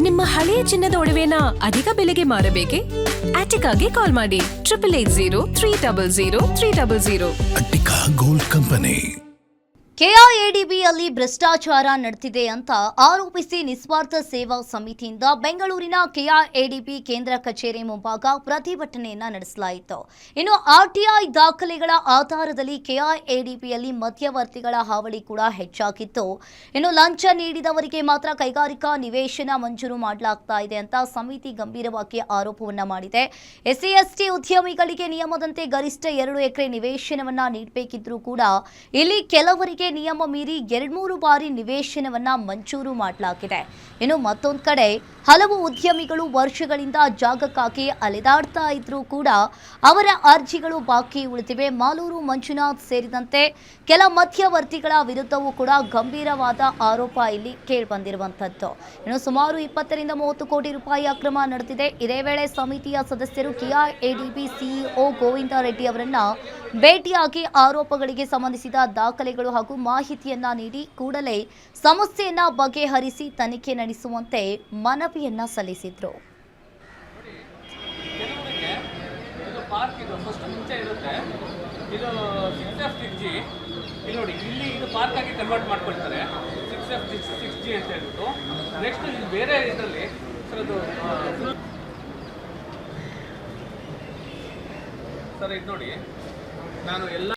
ನಿಮ್ಮ ಹಳೆಯ ಚಿನ್ನದ ಒಡವೆನ ಅಧಿಕ ಬೆಲೆಗೆ ಮಾರಬೇಕೆ? ಆಟಿಕಾಗೆ ಕಾಲ್ ಮಾಡಿ 8880 ಅಟ್ಟಿಕಾ ಗೋಲ್ಡ್ ಕಂಪನಿ. ಕೆಐಎಡಿಬಿಯಲ್ಲಿ ಭ್ರಷ್ಟಾಚಾರ ನಡೆದಿದೆ ಅಂತ ಆರೋಪಿಸಿ ನಿಸ್ವಾರ್ಥ ಸೇವಾ ಸಮಿತಿಯಿಂದ ಬೆಂಗಳೂರಿನ ಕೆಐಎಡಿಬಿ ಕೇಂದ್ರ ಕಚೇರಿ ಮುಂಭಾಗ ಪ್ರತಿಭಟನೆಯನ್ನ ನಡೆಸಲಾಯಿತು. ಇನ್ನು ಆರ್ಟಿಐ ದಾಖಲೆಗಳ ಆಧಾರದಲ್ಲಿ ಕೆಐಎಡಿಬಿಯಲ್ಲಿ ಮಧ್ಯವರ್ತಿಗಳ ಹಾವಳಿ ಕೂಡ ಹೆಚ್ಚಾಗಿತ್ತು. ಇನ್ನು ಲಂಚ ನೀಡಿದವರಿಗೆ ಮಾತ್ರ ಕೈಗಾರಿಕಾ ನಿವೇಶನ ಮಂಜೂರು ಮಾಡಲಾಗ್ತಾ ಇದೆ ಅಂತ ಸಮಿತಿ ಗಂಭೀರವಾಗಿ ಆರೋಪವನ್ನ ಮಾಡಿದೆ. ಎಸ್ಸಿ ಎಸ್ಟಿ ಉದ್ಯಮಿಗಳಿಗೆ ನಿಯಮದಂತೆ ಗರಿಷ್ಠ 2 ಎಕರೆ ನಿವೇಶನವನ್ನ ನೀಡಬೇಕಿದ್ರೂ ಕೂಡ ಇಲ್ಲಿ ಕೆಲವರಿಗೆ ನಿಯಮ ಮೀರಿ 2-3 ಬಾರಿ ನಿವೇಶನವನ್ನ ಮಂಜೂರು ಮಾಡಲಾಗಿದೆ. ಇನ್ನು ಮತ್ತೊಂದು ಕಡೆ ಹಲವು ಉದ್ಯಮಿಗಳು ವರ್ಷಗಳಿಂದ ಜಾಗಕ್ಕಾಗಿ ಅಲೆದಾಡ್ತಾ ಇದ್ರೂ ಕೂಡ ಅವರ ಅರ್ಜಿಗಳು ಬಾಕಿ ಉಳಿದಿವೆ. ಮಾಲೂರು ಮಂಜುನಾಥ್ ಸೇರಿದಂತೆ ಕೆಲ ಮಧ್ಯವರ್ತಿಗಳ ವಿರುದ್ಧವೂ ಕೂಡ ಗಂಭೀರವಾದ ಆರೋಪ ಇಲ್ಲಿ ಕೇಳಿಬಂದಿರುವಂತದ್ದು. ಇನ್ನು ಸುಮಾರು 20-30 ಕೋಟಿ ರೂಪಾಯಿ ಅಕ್ರಮ ನಡೆದಿದೆ. ಇದೇ ವೇಳೆ ಸಮಿತಿಯ ಸದಸ್ಯರು ಕೆಐಎಡಿಬಿ ಸಿಇಒ ಗೋವಿಂದ ರೆಡ್ಡಿ ಅವರನ್ನ ಭೇಟಿಯಾಗಿ ಆರೋಪಗಳಿಗೆ ಸಂಬಂಧಿಸಿದ ದಾಖಲೆಗಳು ಹಾಗೂ ಮಾಹಿತಿಯನ್ನ ನೀಡಿ ಕೂಡಲೇ ಸಮಸ್ಯೆಯನ್ನ ಬಗೆಹರಿಸಿ ತನಿಖೆ ನಡೆಸುವಂತೆ ಮನವಿಯನ್ನ ಸಲ್ಲಿಸಿದ್ರು. ಇದು ಪಾರ್ಕ್ ಆಗಿ ಕನ್ವರ್ಟ್ ಮಾಡ್ಕೊಳ್ತಾರೆ 6F6G ಅಂತ ಹೇಳ್ಬಿಟ್ಟು. ನೆಕ್ಸ್ಟ್ ಇಲ್ಲಿ ಬೇರೆ ಇದರಲ್ಲಿ ಸರ್ ಇದು ನೋಡಿ, ನಾನು ಎಲ್ಲ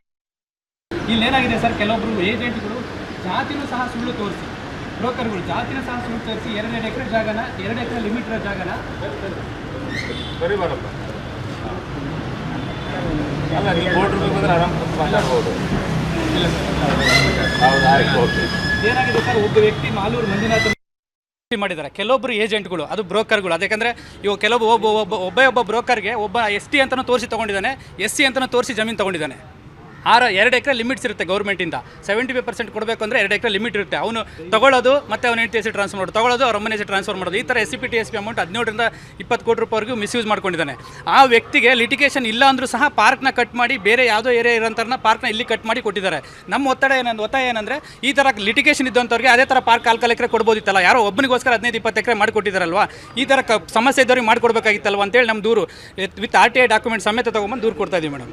ಇಲ್ಲೇನಾಗಿದೆ ಸರ್, ಕೆಲವೊಬ್ರು ಏಜೆಂಟ್ಗಳು ಜಾತಿನೂ ಸಹ ಸುಳ್ಳು ತೋರಿಸಿ, ಬ್ರೋಕರ್ಗಳು ಜಾತಿನೂ ಸಹ ಸುಳ್ಳು ತೋರಿಸಿ 2 ಎಕರೆ ಜಾಗನ 2 ಎಕರೆ ಲಿಮಿಟ್ ಇರೋ ಜಾಗನ ಸರಿ ಬರಪ್ಪ ಅಲ್ಲ ನೀವು ಕೋಟಿ ರೂಪಾಯಿ ಬಂದರೆ ಆರಾಮ್ ಮಾತಾಡ್ಬೋದು. ಏನಾಗಿದೆ ಸರ್, ಒಬ್ಬ ವ್ಯಕ್ತಿ ಮಾಲೂರು ಮಂಜುನಾಥ ಮಾಡಿದ್ದಾರೆ, ಕೆಲವೊಬ್ಬರು ಏಜೆಂಟ್ಗಳು ಅದು ಬ್ರೋಕರ್ಗಳು. ಅದಕ್ಕೆಂದರೆ ಇವಾಗ ಕೆಲವೊಬ್ಬ ಒಬ್ಬ ಬ್ರೋಕರ್ಗೆ ಒಬ್ಬ ST ಅಂತಲೂ ತೋರಿಸಿ ತೊಗೊಂಡಿದ್ದಾನೆ, SC ಅಂತಲೂ ತೋರಿಸಿ ಜಮೀನು ತೊಗೊಂಡಿದ್ದಾನೆ. 2 ಎಕರೆ ಲಿಮಿಟ್ಸ್ ಇರುತ್ತೆ ಗೌರ್ಮೆಂಟಿಂದ. 75% ಕೊಡಬೇಕು ಅಂದರೆ 2 ಎಕರೆ ಲಿಮಿಟ್ ಇರುತ್ತೆ. ಅವನು ತಗೊಳ್ಳೋದು ಮತ್ತು ಅವನ ಹೆಂಡತಿ ಹೆಸರು ಟ್ರಾನ್ಸ್ಫರ್ ಮಾಡೋದು, ತಗೊಳ್ಳೋದು ಅವ್ರ ಅಮ್ಮನ ಹೆಸರು ಟ್ರಾನ್ಸ್ಫರ್ ಮಾಡೋದು. ಈ ಥರ SCP TSP ಅಮೌಂಟ್ 17ರಿಂದ 20 ಕೋಟಿ ರೂಪಾಯಿವರೆಗೂ ಮಿಸ್ಯೂಸ್ ಮಾಡ್ಕೊಂಡಿದ್ದಾನೆ. ಆ ವ್ಯಕ್ತಿಗೆ ಲಿಟಿಗೇಷನ್ ಇಲ್ಲ ಅಂದರೂ ಸಹ ಪಾರ್ಕ್ನ ಕಟ್ ಮಾಡಿ ಬೇರೆ ಯಾವುದೋ ಏರಿಯಾ ಇರೋಂಥವ್ರನ್ನ ಪಾರ್ಕ್ನ ಇಲ್ಲಿ ಕಟ್ ಮಾಡಿ ಕೊಟ್ಟಿದ್ದಾರೆ. ನಮ್ಮ ಒತ್ತಾಯ ಏನಂದರೆ ಈ ಥರ ಲಿಟಿಗೇಷನ್ ಇದ್ದಂಥವ್ರಿಗೆ ಅದೇ ಥರ ಪಾರ್ಕ್ 4 ಎಕರೆ ಕೊಡ್ಬೋದಿತ್ತಲ್ಲ, ಯಾರೋ ಒಬ್ಬನಿಗೋಸ್ಕರ 15-20 ಎಕರೆ ಮಾಡಿಕೊಟ್ಟಿದ್ದಾರಲ್ವ, ಈ ಥರ ಸಮಸ್ಯೆ ಇದ್ದವ್ರಿಗೆ ಮಾಡಿಕೊಡ್ಬೇಕಾಗಿತ್ತಲ್ವ ಅಂತೇಳಿ ನಮ್ಮ ದೂರು ವಿತ್ RTI ಡಾಕ್ಯುಮೆಂಟ್ ಸಮೇತ ತೊಗೊಂಬಂದು ದೂರು ಕೊಡ್ತಾ ಇದ್ದೀವಿ ಮೇಡಮ್.